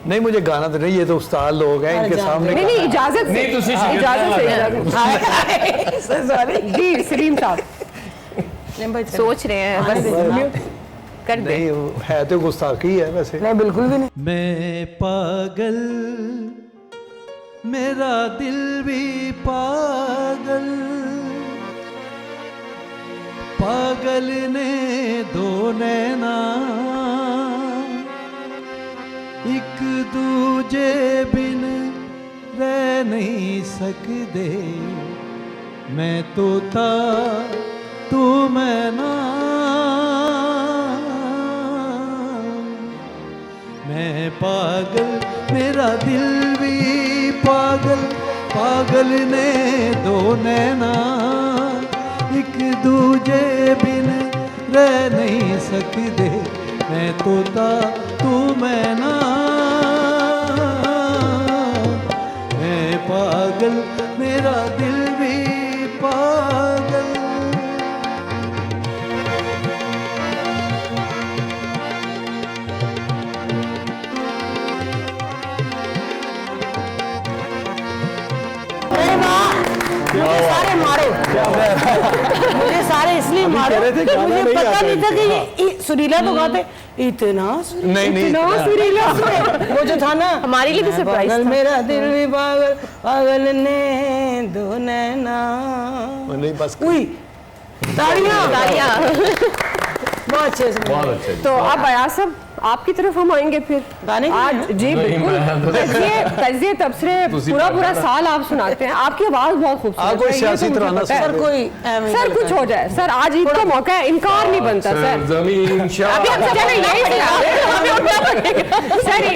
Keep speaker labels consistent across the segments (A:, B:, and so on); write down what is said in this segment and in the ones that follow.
A: नहीं मुझे गाना तो नहीं, ये तो उस्ताद लोग हैं, इनके सामने
B: नहीं इजाजत से, इजाजत से सॉरी जी सलीम साहब
C: सोच रहे हैं बस कर दे।
A: नहीं है तो गुस्ताखी है वैसे।
B: नहीं बिल्कुल भी नहीं।
D: मैं पागल मेरा दिल भी पागल, पागल ने दो नैना एक दूजे बिन रह नहीं सकते, मैं तोता तू मैना, मैं पागल मेरा दिल भी पागल, पागल ने दो नैना एक दूजे बिन रह नहीं सकते, मैं तोता तू मैना, मैं पागल मेरा दिल भी पागल।
B: मुझे सारे मारो, मुझे सारे इसलिए मारो, मुझे पता नहीं था कि ये सुरीला तो गाते इतना सुरीला वो जो था ना
C: हमारे लिए भी सरप्राइज था।
B: मेरा दिल भी पागल, पागल ने दो नैना।
A: नहीं बस
B: तालियां बहुत अच्छे से।
E: तो अब अयाज साहब आपकी तरफ हम आएंगे फिर
B: गाने
E: आज जी बिल्कुल। तज़िये तबसरे पूरा साल आप सुनाते हैं, आपकी आवाज बहुत खूबसूरत है।
A: सियासी तराना
B: सर कोई
E: सर कुछ हो जाए सर, आज ईद का मौका है, इनकार नहीं बनता सर। अभी हम चले यही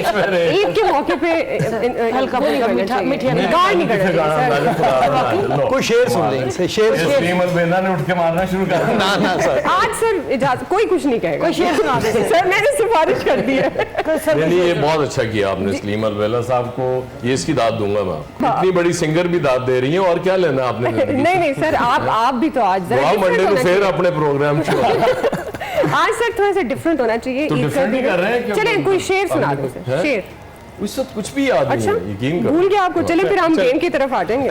E: सर, ईद के मौके पे
B: हल्का फुल्का मीठा
E: इनकार नहीं करना चाहिए।
A: कोई शेर सुन लें, शेर
F: ने उठ के मारना शुरू कर
A: ना सर।
E: आज सर इजाजत कोई कुछ नहीं कहेगा,
B: कोई शेर सुना दे
E: सर मैंने सिफारिश कर दी है।
F: नहीं ये बहुत अच्छा किया आपने सलीम अलवेला साहब को, ये इसकी दाद दूंगा मैं। इतनी बड़ी सिंगर भी दाद दे रही है, और क्या लेना आपने?
E: नहीं सर आप भी तो आज
F: मंडे को फिर अपने प्रोग्राम
E: आज सर थोड़ा सा डिफरेंट होना चाहिए।
F: तो डिफरेंट ही कर रहे हैं।
E: चलें कोई शेर सुना दो सर, शेर।
F: उस वक्त कुछ भी याद नहीं है, यकीन करो।
E: भूल गया आपको। चले फिर हम गेम की तरफ आ जाएंगे।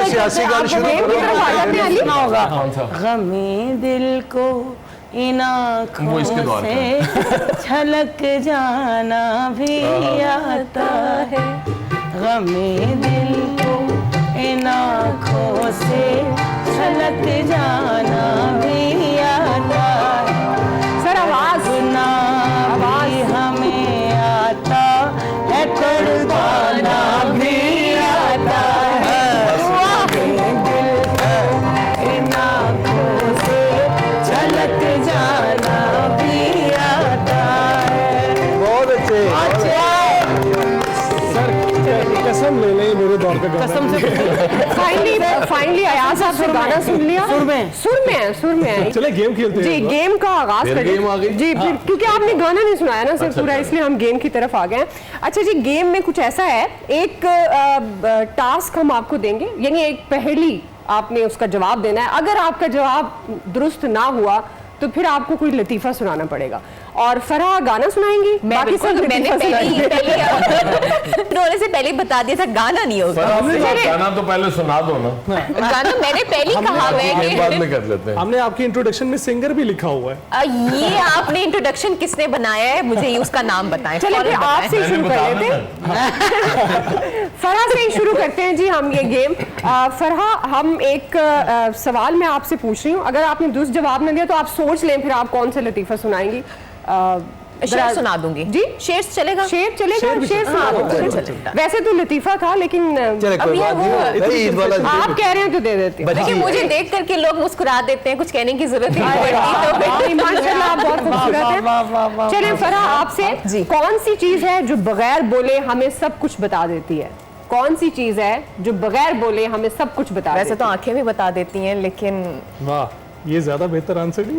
A: सियासी गाना शुरू
E: गेम की तरफ आ जाते हैं।
B: सुना होगा गमे दिल को इन आँखों से छलक जाना भी आता है, गमे दिल को इन आँखों से छलक जाना भी आता है,
E: सर आवाज
B: हमें आता है, तड़पाना भी आता है, दिल इन आँखों से छलक जाना भी आता है।
A: बहुत अच्छे
G: सर कसम ले लें मेरे दौर का गाना।
B: कसम से
E: फाइनली अयाज साहब से गाना सुन लिया। सुर में है।
G: चले गेम खेलते हैं
E: जी, गेम का आगाज
F: फिर
E: करें।
F: गेम आ गई?
E: जी फिर क्योंकि आपने गाना नहीं सुनाया ना सर पूरा, इसलिए हम गेम की तरफ आ गए हैं। अच्छा जी, गेम में कुछ ऐसा है, एक टास्क हम आपको देंगे, यानी एक पहेली आपने उसका जवाब देना है। अगर आपका जवाब दुरुस्त ना हुआ तो फिर आपको कोई लतीफा सुनाना पड़ेगा, और फराह गाना सुनाएंगी, बाकी सब
C: मैंने रोने से पहले बता दिया था गाना नहीं होगा।
F: गाना तो पहले सुना दो ना।
C: गाना मैंने पहले कहा है कि
F: बाद में कर लेते हैं।
G: हमने आपकी इंट्रोडक्शन में सिंगर भी लिखा हुआ है।
C: ये आपने इंट्रोडक्शन किसने बनाया है, मुझे ये उसका नाम बताएं।
E: चलिए फिर आपसे ही शुरू कर लेते हैं। फराह से ही शुरू करते हैं जी हम ये गेम। फराह, हम एक सवाल मैं आपसे पूछ रही हूँ, अगर आपने दुरुस्त जवाब न दिया तो आप सोच लें फिर आप कौन से लतीफा सुनाएंगी।
C: शेर सुना दूंगी
E: जी।
C: शेर चलेगा?
E: शेर चलेगा, शेर सुना दो। वैसे तो लतीफा था लेकिन
A: कोई बात नहीं, ईद वाला
E: आप कह रहे हैं तो दे देती हूँ।
C: देखिए मुझे देख करके लोग मुस्कुरा देते हैं, कुछ कहने की जरूरत नहीं पड़ती।
E: माशाल्लाह आप बहुत खूबसूरत हैं। चलिए फराह, आपसे कौन सी चीज है जो बगैर बोले हमें सब कुछ बता देती है? कौन सी चीज है जो बगैर बोले हमें सब कुछ बता देती है?
C: वैसे तो आंखें भी बता देती हैं, लेकिन
G: वाह, ये ज्यादा बेहतर आंसर नहीं।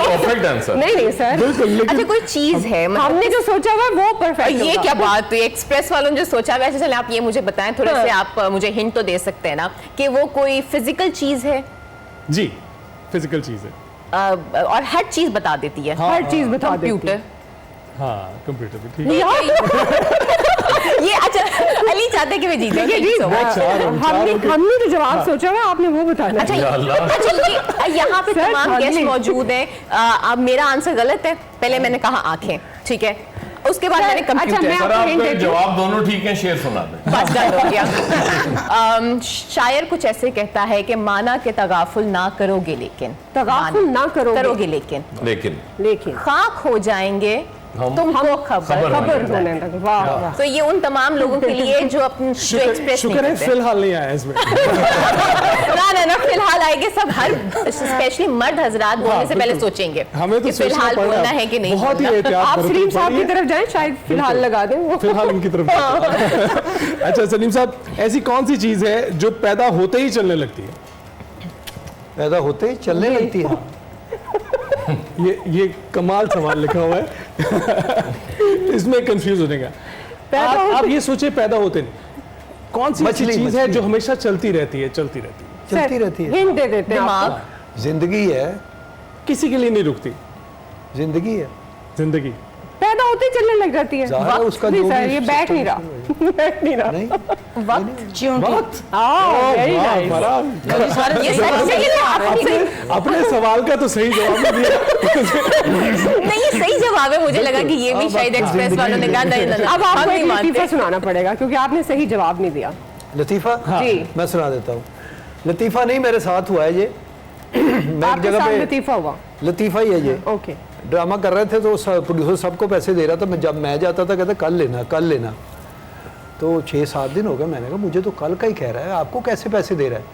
F: Perfect answer.
E: नहीं सर,
C: अच्छा कोई चीज है
E: हमने जो सोचा हुआ वो परफेक्ट।
C: ये क्या बात हुई, एक्सप्रेस वालों ने जो सोचा वैसे। चले आप ये मुझे बताएं थोड़े से, आप मुझे हिंट तो दे सकते हैं ना कि वो कोई फिजिकल चीज है?
G: जी, फिजिकल चीज है।
C: और हर चीज बता देती है?
E: हर चीज बता देती है।
C: कंप्यूटर?
G: हाँ कंप्यूटर भी ठीक है।
C: ये अच्छा अली चाहते कि मैं जीते
E: ये जी हमने जो जवाब सोचा हुआ आपने वो बताना
C: अच्छा
E: है।
C: अच्छा यहाँ पे
E: सर,
C: तमाम गेस्ट
E: खाली।
C: मौजूद हैं। अब मेरा आंसर गलत है। पहले मैंने कहा आंखें, ठीक है, उसके बाद मैंने
E: अच्छा,
C: कंप्यूटर।
E: मैं
F: सर
E: आपको hint
F: आपके
E: देती हूँ।
F: जवाब दोनों ठीक हैं, शेर सुना दें।
C: बस डन हो गया। शायर कुछ ऐसे कहता है कि माना के तगाफुल ना करोगे लेकिन
E: तगाफुल ना करोगे
C: लेकिन
E: लेकिन
C: खाक हो जाएंगे तुमको खबर
E: होने लगे। वाह वाह।
C: तो ये उन तमाम लोगों के लिए जो अपने जो एक्सप्रेस
G: शुक्र है फिलहाल नहीं आया इसमें।
C: ना फिलहाल आएंगे सब, हर स्पेशली मर्द हजरात बोलने से पहले सोचेंगे
G: हमें तो
C: कि फिलहाल
G: सोचना पड़
C: बोलना
G: रहा
C: है कि नहीं
G: बहुत ही
C: बोलना।
G: एहतियात
E: आप
G: बरतनी
E: सलीम साहब
G: पड़ी
E: की
G: है।
E: तरफ जाएं, शायद फिलहाल लगा दें वो।
G: फिलहाल उनकी तरफ अच्छा सलीम साहब, ऐसी कौन सी चीज है जो पैदा होते ही चलने लगती है?
A: पैदा होते ही चलने लगती है।
G: ये कमाल सवाल लिखा हुआ है। इसमें कंफ्यूज होने का। आप ये सोचिए, पैदा होते नहीं, कौन सी ऐसी
A: मछली,
G: चीज है
A: मछली।
G: जो हमेशा चलती रहती है?
A: चलती रहती है।
E: हिंट दे देते हैं
C: दिमाग
E: आपको।
A: जिंदगी है,
G: किसी के लिए नहीं रुकती
A: जिंदगी है।
G: जिंदगी।
E: पैदा होते ही चलने लग जाती है।
A: ज़ाहिर है उसका
E: नहीं
A: जो
E: सर,
A: भी
E: ये बैठ नहीं रहा। बैठ नहीं रहा।
A: नहीं
G: वक्त।
E: वेरी
G: वाह,
E: नाइस।
G: फराह।
C: ये सच है कि नहीं?
G: अपने सवाल का तो सही जवाब नहीं दिया।
C: नहीं ये सही जवाब है। मुझे लगा कि ये भी शायद एक्सप्रेस वालों ने कहा नहीं
E: अब
C: हम
E: आपको
C: नहीं
E: एक लतीफा
C: मानते।
E: सुनाना पड़ेगा क्योंकि आपने सही जवाब नहीं दिया।
A: लतीफ़ा
E: जी।
A: मैं सुना देता हूँ। लतीफ़ा नहीं, मेरे साथ हुआ है ये। मैं एक
E: आपके
A: जगह
E: साथ
A: पे
E: लतीफा हुआ।
A: लतीफ़ा ही है ये।
E: ओके।
A: ड्रामा कर रहे थे तो प्रोड्यूसर सबको पैसे दे रहा था। मैं जब मैं जाता था कहता कल लेना। तो 6-7 दिन हो गए। मैंने कहा मुझे तो कल का ही कह रहा है, आपको कैसे पैसे दे रहा है?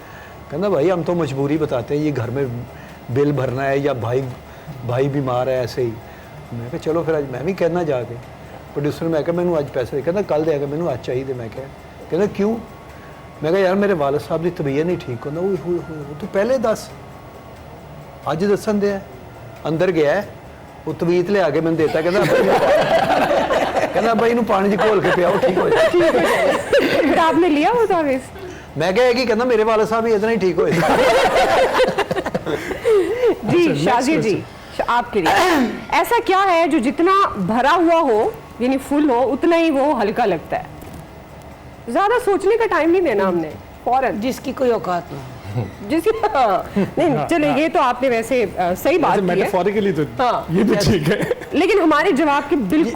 A: कहना भाई हम तो मजबूरी बताते हैं, ये घर में बिल भरना है या भाई बीमार है, ऐसे ही। मैं कहा चलो फिर आज मैं भी कहना जाके प्रोड्यूसर मैं कहा मैंने आज पैसे कहना कल देगा, मैंने आज चाहिए। मैं कहना क्यों? मैं कहा यार मेरे वालिद साहब की तबीयत नहीं ठीक होता। वो तो पहले दस, अज दसन दे। अंदर गया है, वो तवीत ले आके मैंने देता। कहना भाई इनू पानी च घोल के पियाओ, ठीक हो जाए।
E: फिर आपने लिया वो तावीज़?
A: मैं क्या है कि कहना मेरे वालिद साहब भी इतना ही ठीक होए।
E: जी शाजिद जी, आपके लिए ऐसा क्या है जो जितना भरा हुआ हो यानी फुल हो उतना ही वो हल्का लगता है? ज्यादा सोचने का टाइम नहीं देना हमने, फौरन
B: जिसकी कोई औकात ना हो।
E: जिसकी नहीं चले, ये तो आपने वैसे सही बात की है,
G: मेटाफोरिकली तो
E: हाँ।
G: ये भी ठीक है।
E: लेकिन हमारे जवाब के बिल्कुल